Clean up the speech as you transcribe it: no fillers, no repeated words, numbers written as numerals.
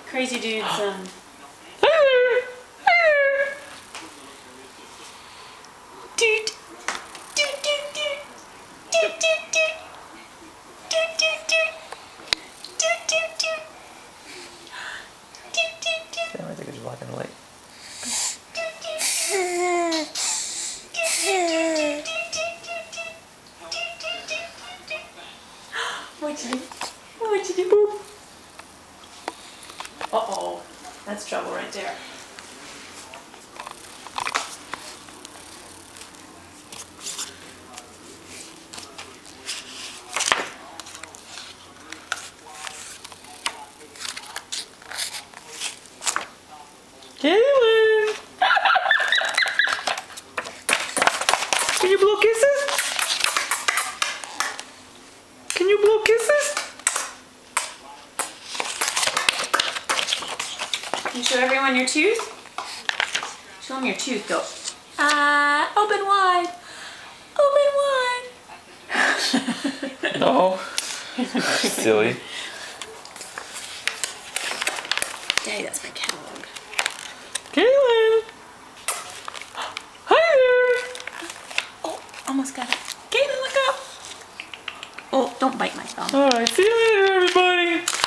Crazy dudes. I think it's black and white. What'd you do? What'd you do? Uh-oh. That's trouble right there. Kaylin! Can you blow kisses? Can you blow kisses? Can you show everyone your tooth? Show them your tooth. Go. Open wide. Open wide. No. Silly. Daddy, that's my catalog. Kaylin! Hi there! Oh, almost got it. Kaylin, look up. Oh, don't bite my thumb. Alright, see you later, everybody!